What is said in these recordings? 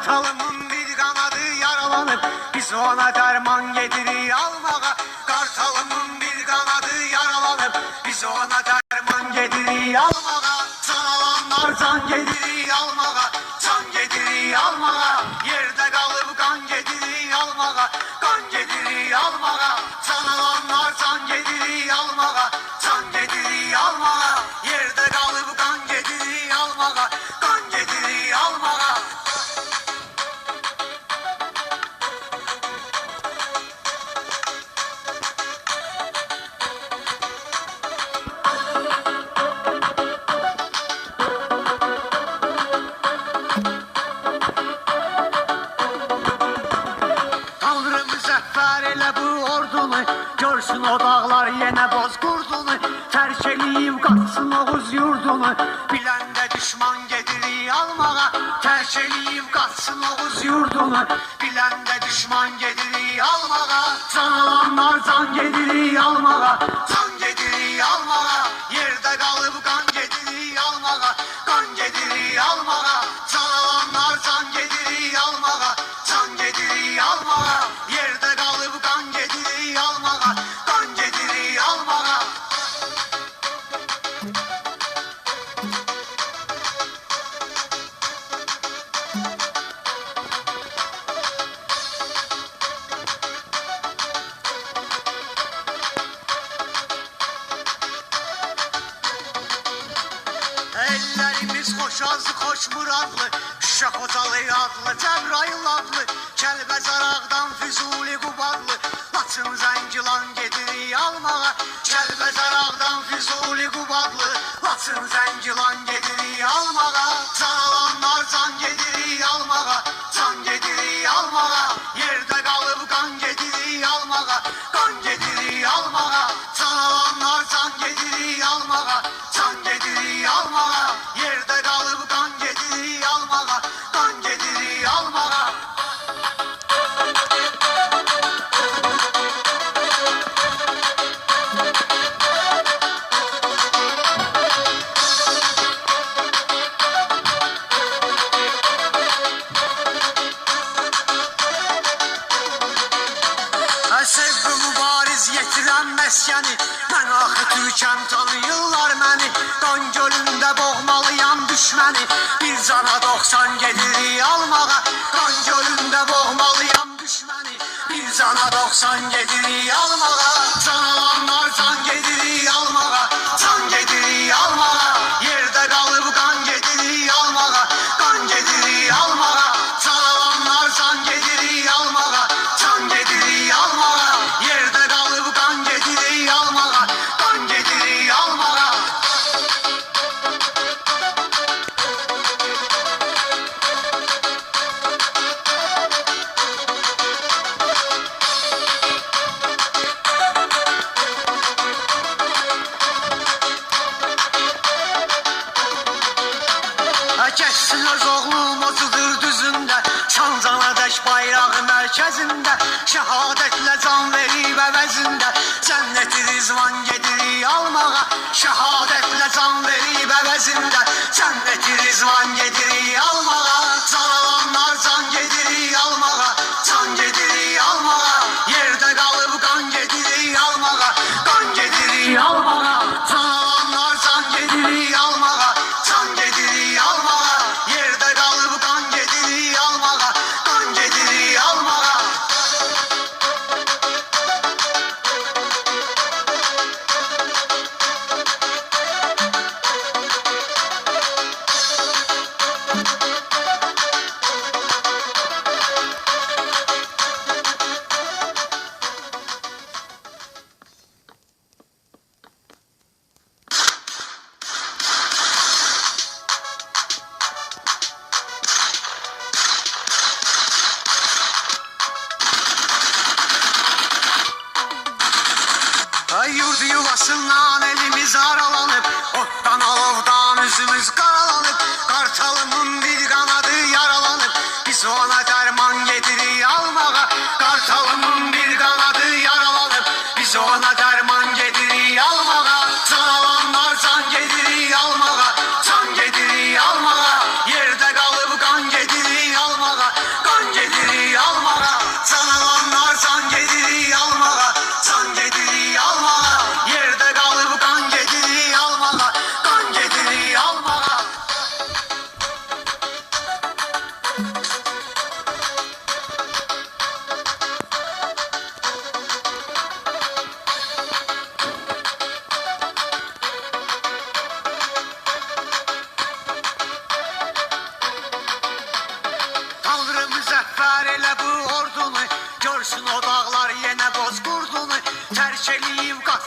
Kartalımın bir kanadı yaralanıp biz ona derman gedirik almağa. Kartalımın bir kanadı yaralanıp biz ona derman gedirik almağa. Can alanlar can gedirik almağa, can gedirik almağa. Yerde kalıp kan gedirik almağa, kan gedirik almağa. Can alanlar can gedirik almağa, can gedirik almağa. Yerde kalıp kan gedirik almağa, kan gedirik almağa. Görsün o dağlar yine bozkurdunu, terk eleyip kaçsın Oğuz yurdunu. Bilen de düşman gedirik almağa, terk eleyip kaçsın Oğuz yurdunu. Bilen de düşman gedirik almağa. Can alanlar can gedirik almağa, can gedirik almağa. Yerde kalıp kan gedirik almağa, kan gedirik almağa. Can alanlar can gedirik almağa, can gedirik almağa. Yerde kalıp kan gedirik almağa, kan gedirik almağa. Ellerimiz hoş azı hoş muradlı, Şah Hocalı adlı, Cebrail adlı, Kəlbəzar ağdan Füzuli Qubadlı, Laçın Zəngilan gedirik almağa. Kəlbəzar ağdan Füzuli Qubadlı, Laçın Zəngilan gedirik almağa. Can alanlar can gedirik almağa, can gedirik almağa. Yerde kalıp kan gedirik almağa, kan gedirik almağa. Can alanlar can gedirik almağa, can gedirik almağa. Yerde kalıp kan gedirik almağa, kan gedirik almağa. Sevgi mübariz yetirən məskəni, mən axı türkəm tanıyırlar məni. Qan gölündə boğmalıyam düşməni, bir cana 90 gedirik almağa. Qan gölündə boğmalıyam düşməni, bir cana 90 gedirik almağa. Can alanlar can gedirik almağa, can gedirik almağa. Yerde kalıp kan gedirik almağa, kan gedirik almağa. Can alanlar can gedirik almağa, can gedirik almağa. Yerde kalıp kan gedirik almağa, kan gedirik almağa. Geçsin öz oğlum o cıdır düzündə, Çancana dək bayrağı mərkəzində, şəhadətlə can verib əvəzində, cənnəti rizvan gedirik almağa. Şəhadətlə can verib əvəzində, cənnəti rizvan gedirik almağa. Can alanlar can gedirik almağa, can gedirik almağa. Yerde kalıp kan gedirik almağa, kan gedirik almağa. Can alanlar can gedirik almağa, can gedirik almağa. Yerde kalıp kan gedirik almağa, kan gedirik almağa. Yurdu yuvasından elimiz aralanıp, ottan alovdan üzümüz karalanıp, Kartalımın bir kanadı yaralanıp biz ona derman gedirik almağa. Kartalımın bir kanadı yaralanıp biz ona derman gedirik almağa. Can alanlar can gedirik almağa, can gedirik almağa. Yerde kalıp kan gedirik almağa,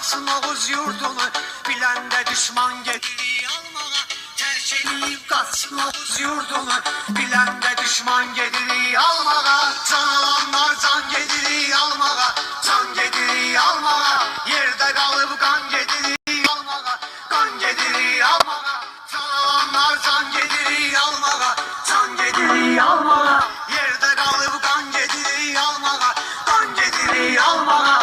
qaçsın Oğuz yurdunu, biləndə düşman gedir almağa. Terk edip qaçsın Oğuz yurdunu, biləndə düşman gedir almağa. Can alanlar can gedir almağa, can gedir almağa. Yerde kalıp kan gedir almağa, kan gedir almağa. Can alanlar can gedir almağa, can gedir almağa. Yerde kalıp kan gedir almağa, kan gedir almağa.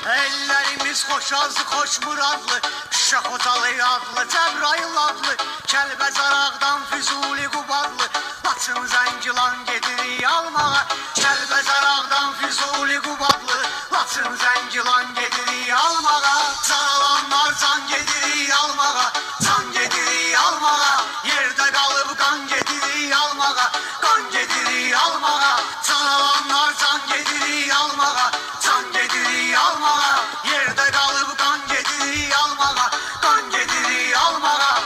Ellerimiz hoş azı hoş muradlı, Şah Ocalı adlı, Cəbrayıl adlı, Kəlbəzar ağdan Füzuli Qubadlı, Laçın Zəngilan gedir almağa. Kəlbəzar ağdan Füzuli Qubadlı, Laçın Zəngilan gedir almağa. Can alanlar can gedir almağa, can gedir almağa. Yerde kalıp kan gedir almağa, kan gedir almağa. Can alanlar can gedir almağa, can gedir almağa. Yerde kalıp kan gedir almağa, kan gedir almağa.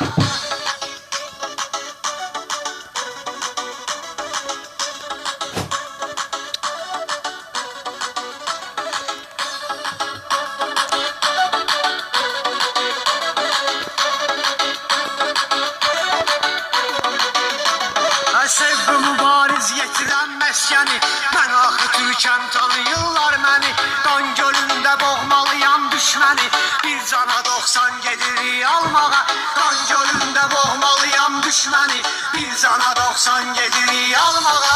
Sevgi mübariz yetirən məskəni, mən axı Türkəm tanıyırlar məni. Qan gölündə boğmalıyam düşməni, bir cana 90 gedir almağa. Qan gölündə boğmalıyam düşməni, bir cana 90 gedir almağa.